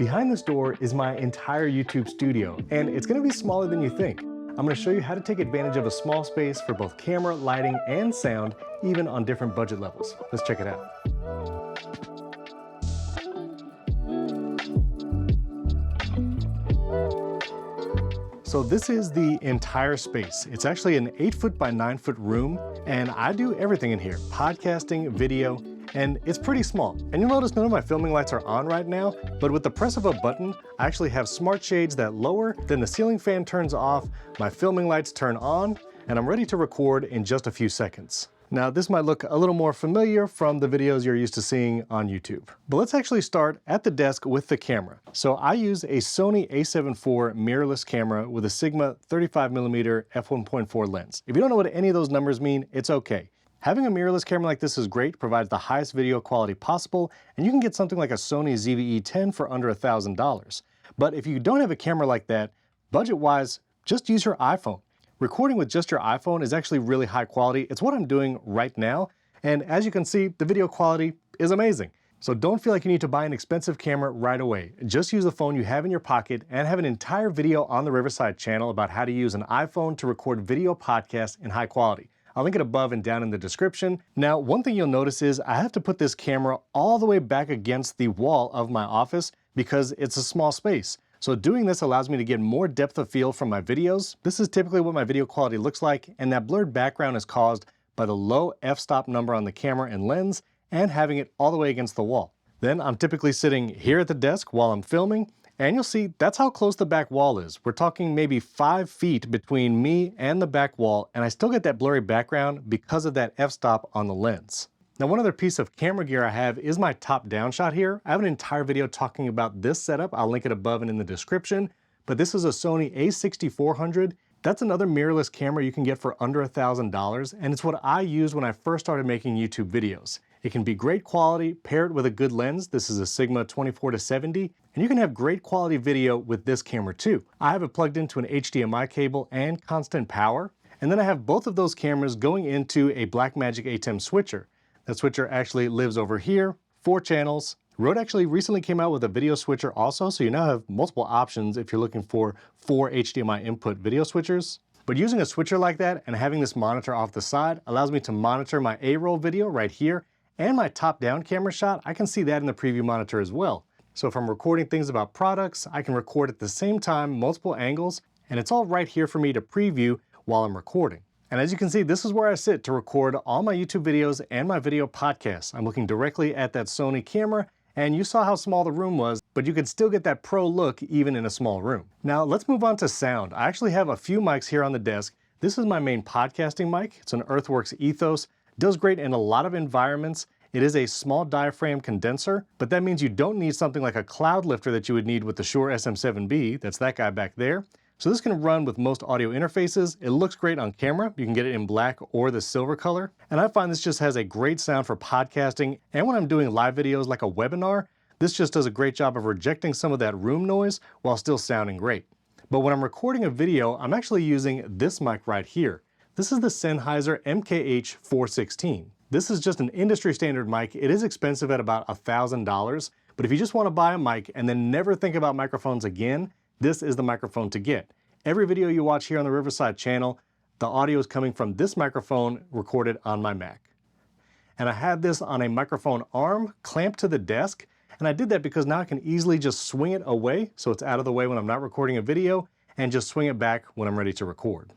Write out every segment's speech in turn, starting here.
Behind this door is my entire YouTube studio, and it's going to be smaller than you think. I'm going to show you how to take advantage of a small space for both camera, lighting, and sound, even on different budget levels. Let's check it out. So this is the entire space. It's actually an 8-foot by 9-foot room, and I do everything in here: podcasting, video, and it's pretty small. And you'll notice none of my filming lights are on right now, but with the press of a button, I actually have smart shades that lower, then the ceiling fan turns off, my filming lights turn on, and I'm ready to record in just a few seconds. Now, this might look a little more familiar from the videos you're used to seeing on YouTube. But let's actually start at the desk with the camera. So I use a Sony a7 IV mirrorless camera with a Sigma 35mm f1.4 lens. If you don't know what any of those numbers mean, it's okay. Having a mirrorless camera like this is great, provides the highest video quality possible, and you can get something like a Sony ZV-E10 for under $1,000. But if you don't have a camera like that, budget-wise, just use your iPhone. Recording with just your iPhone is actually really high quality. It's what I'm doing right now, and as you can see, the video quality is amazing. So don't feel like you need to buy an expensive camera right away. Just use the phone you have in your pocket and have an entire video on the Riverside channel about how to use an iPhone to record video podcasts in high quality. I'll link it above and down in the description. Now, one thing you'll notice is I have to put this camera all the way back against the wall of my office because it's a small space. So doing this allows me to get more depth of field from my videos. This is typically what my video quality looks like, and that blurred background is caused by the low f-stop number on the camera and lens and having it all the way against the wall. Then I'm typically sitting here at the desk while I'm filming, and you'll see that's how close the back wall is. We're talking maybe 5 feet between me and the back wall, and I still get that blurry background because of that f-stop on the lens. Now, one other piece of camera gear I have is my top-down shot here. I have an entire video talking about this setup. I'll link it above and in the description. But this is a Sony a6400. That's another mirrorless camera you can get for under $1,000, and it's what I used when I first started making YouTube videos. It can be great quality, pair it with a good lens. This is a Sigma 24-70, and you can have great quality video with this camera too. I have it plugged into an HDMI cable and constant power, and then I have both of those cameras going into a Blackmagic ATEM switcher. That switcher actually lives over here, 4 channels. Rode actually recently came out with a video switcher also, so you now have multiple options if you're looking for 4 HDMI input video switchers. But using a switcher like that and having this monitor off the side allows me to monitor my A-roll video right here, and my top-down camera shot, I can see that in the preview monitor as well. So if I'm recording things about products, I can record at the same time, multiple angles, and it's all right here for me to preview while I'm recording. And as you can see, this is where I sit to record all my YouTube videos and my video podcasts. I'm looking directly at that Sony camera, and you saw how small the room was, but you can still get that pro look even in a small room. Now let's move on to sound. I actually have a few mics here on the desk. This is my main podcasting mic. It's an Earthworks ETHOS. Does great in a lot of environments. It is a small diaphragm condenser, but that means you don't need something like a cloud lifter that you would need with the Shure SM7B. That's that guy back there. So this can run with most audio interfaces. It looks great on camera. You can get it in black or the silver color. And I find this just has a great sound for podcasting. And when I'm doing live videos like a webinar, this just does a great job of rejecting some of that room noise while still sounding great. But when I'm recording a video, I'm actually using this mic right here. This is the Sennheiser MKH 416. This is just an industry standard mic. It is expensive at about $1,000, but if you just want to buy a mic and then never think about microphones again, this is the microphone to get. Every video you watch here on the Riverside channel, the audio is coming from this microphone recorded on my Mac. And I have this on a microphone arm clamped to the desk, and I did that because now I can easily just swing it away so it's out of the way when I'm not recording a video, and just swing it back when I'm ready to record.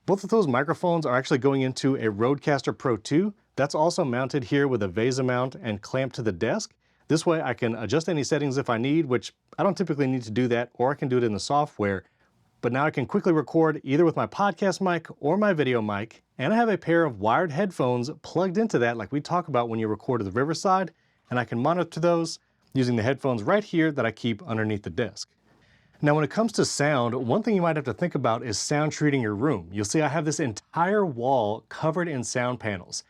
Both of those microphones are actually going into a Rodecaster Pro 2. That's also mounted here with a VESA mount and clamped to the desk. This way I can adjust any settings if I need, which I don't typically need to do that, or I can do it in the software. But now I can quickly record either with my podcast mic or my video mic, and I have a pair of wired headphones plugged into that like we talk about when you record at the Riverside, and I can monitor those using the headphones right here that I keep underneath the desk. Now when it comes to sound, one thing you might have to think about is sound treating your room. You'll see I have this entire wall covered in sound panels.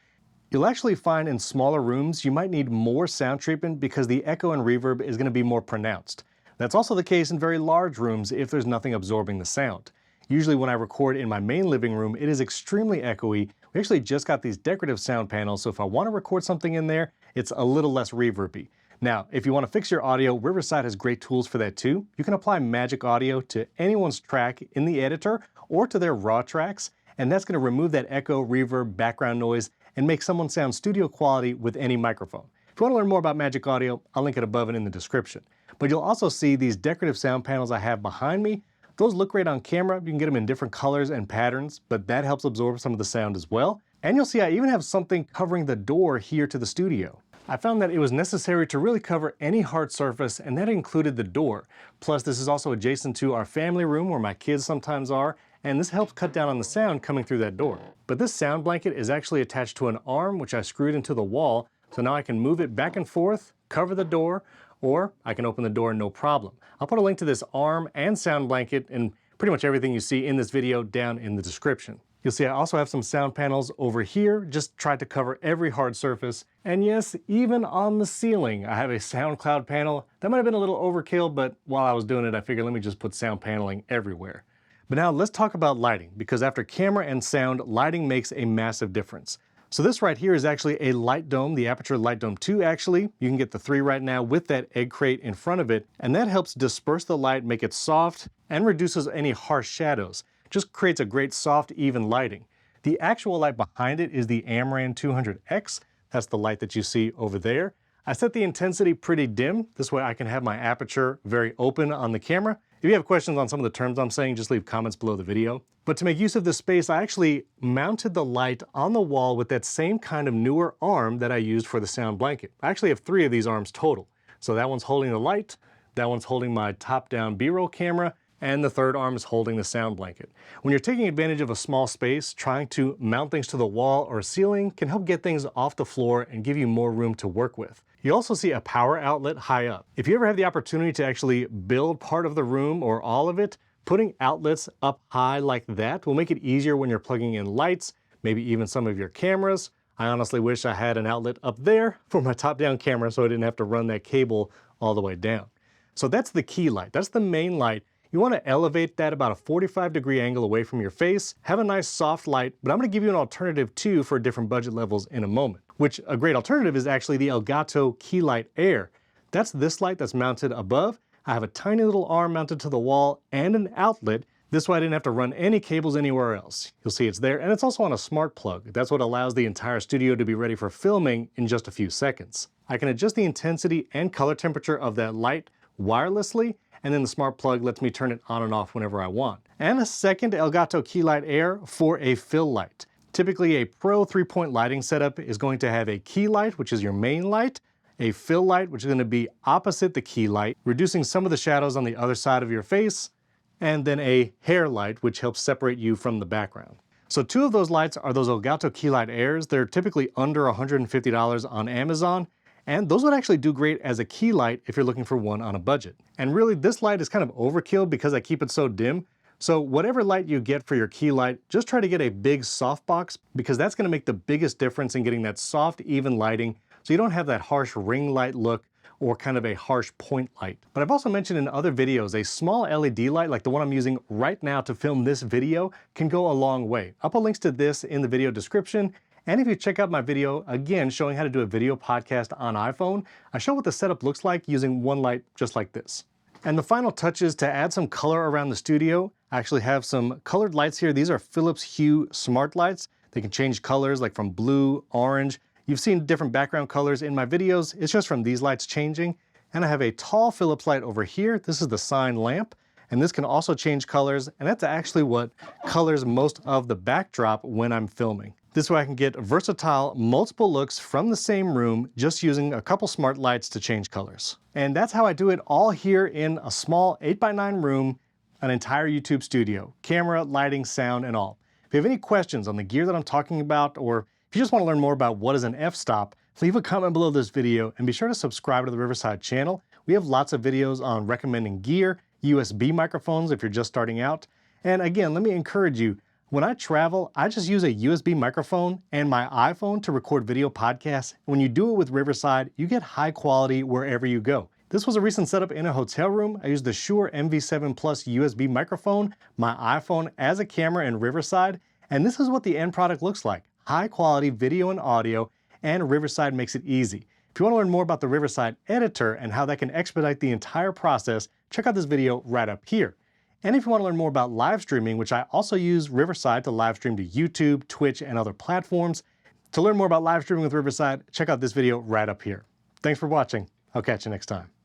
You'll actually find in smaller rooms you might need more sound treatment because the echo and reverb is going to be more pronounced. That's also the case in very large rooms if there's nothing absorbing the sound. Usually when I record in my main living room, it is extremely echoey. We actually just got these decorative sound panels, so if I want to record something in there, it's a little less reverby. Now, if you want to fix your audio, Riverside has great tools for that too. You can apply Magic Audio to anyone's track in the editor or to their raw tracks, and that's going to remove that echo, reverb, background noise, and make someone sound studio quality with any microphone. If you want to learn more about Magic Audio, I'll link it above and in the description. But you'll also see these decorative sound panels I have behind me. Those look great on camera. You can get them in different colors and patterns, but that helps absorb some of the sound as well. And you'll see I even have something covering the door here to the studio. I found that it was necessary to really cover any hard surface, and that included the door. Plus, this is also adjacent to our family room where my kids sometimes are, and this helps cut down on the sound coming through that door. But this sound blanket is actually attached to an arm which I screwed into the wall, so now I can move it back and forth, cover the door, or I can open the door no problem. I'll put a link to this arm and sound blanket and pretty much everything you see in this video down in the description. You'll see I also have some sound panels over here, just tried to cover every hard surface. And yes, even on the ceiling, I have a sound cloud panel. That might have been a little overkill, but while I was doing it, I figured let me just put sound paneling everywhere. But now let's talk about lighting, because after camera and sound, lighting makes a massive difference. So this right here is actually a light dome, the Aputure Light Dome 2 actually. You can get the 3 right now with that egg crate in front of it, and that helps disperse the light, make it soft, and reduces any harsh shadows. Just creates a great soft, even lighting. The actual light behind it is the Amaran 200X. That's the light that you see over there. I set the intensity pretty dim. This way I can have my aperture very open on the camera. If you have questions on some of the terms I'm saying, just leave comments below the video. But to make use of this space, I actually mounted the light on the wall with that same kind of Neewer arm that I used for the sound blanket. I actually have 3 of these arms total. So that one's holding the light, that one's holding my top-down B-roll camera, and the 3rd arm is holding the sound blanket. When you're taking advantage of a small space, trying to mount things to the wall or ceiling can help get things off the floor and give you more room to work with. You also see a power outlet high up. If you ever have the opportunity to actually build part of the room or all of it, putting outlets up high like that will make it easier when you're plugging in lights, maybe even some of your cameras. I honestly wish I had an outlet up there for my top-down camera so I didn't have to run that cable all the way down. So that's the key light. That's the main light. You want to elevate that about a 45-degree angle away from your face, have a nice soft light, but I'm going to give you an alternative too for different budget levels in a moment. Which a great alternative is actually the Elgato Key Light Air. That's this light that's mounted above. I have a tiny little arm mounted to the wall and an outlet. This way I didn't have to run any cables anywhere else. You'll see it's there, and it's also on a smart plug. That's what allows the entire studio to be ready for filming in just a few seconds. I can adjust the intensity and color temperature of that light wirelessly, and then the smart plug lets me turn it on and off whenever I want. And a second Elgato Key Light Air for a fill light. Typically a pro 3-point lighting setup is going to have a key light, which is your main light, a fill light, which is going to be opposite the key light, reducing some of the shadows on the other side of your face, and then a hair light, which helps separate you from the background. So 2 of those lights are those Elgato Key Light Airs. They're typically under $150 on Amazon. And those would actually do great as a key light if you're looking for one on a budget. And really, this light is kind of overkill because I keep it so dim. So whatever light you get for your key light, just try to get a big softbox because that's going to make the biggest difference in getting that soft, even lighting so you don't have that harsh ring light look or kind of a harsh point light. But I've also mentioned in other videos, a small LED light like the one I'm using right now to film this video can go a long way. I'll put links to this in the video description. And if you check out my video, again, showing how to do a video podcast on iPhone, I show what the setup looks like using one light just like this. And the final touch is to add some color around the studio. I actually have some colored lights here. These are Philips Hue smart lights. They can change colors like from blue, orange. You've seen different background colors in my videos. It's just from these lights changing. And I have a tall Philips light over here. This is the sign lamp. And this can also change colors. And that's actually what colors most of the backdrop when I'm filming. This way I can get versatile, multiple looks from the same room just using a couple smart lights to change colors. And that's how I do it all here in a small 8x9 room, an entire YouTube studio, camera, lighting, sound, and all. If you have any questions on the gear that I'm talking about, or if you just want to learn more about what is an f-stop, leave a comment below this video and be sure to subscribe to the Riverside channel. We have lots of videos on recommending gear, USB microphones if you're just starting out. And again, let me encourage you, when I travel, I just use a USB microphone and my iPhone to record video podcasts. When you do it with Riverside, you get high quality wherever you go. This was a recent setup in a hotel room. I used the Shure MV7 Plus USB microphone, my iPhone as a camera in Riverside, and this is what the end product looks like. High quality video and audio, and Riverside makes it easy. If you want to learn more about the Riverside editor and how that can expedite the entire process, check out this video right up here. And if you want to learn more about live streaming, which I also use Riverside to live stream to YouTube, Twitch, and other platforms, to learn more about live streaming with Riverside, check out this video right up here. Thanks for watching. I'll catch you next time.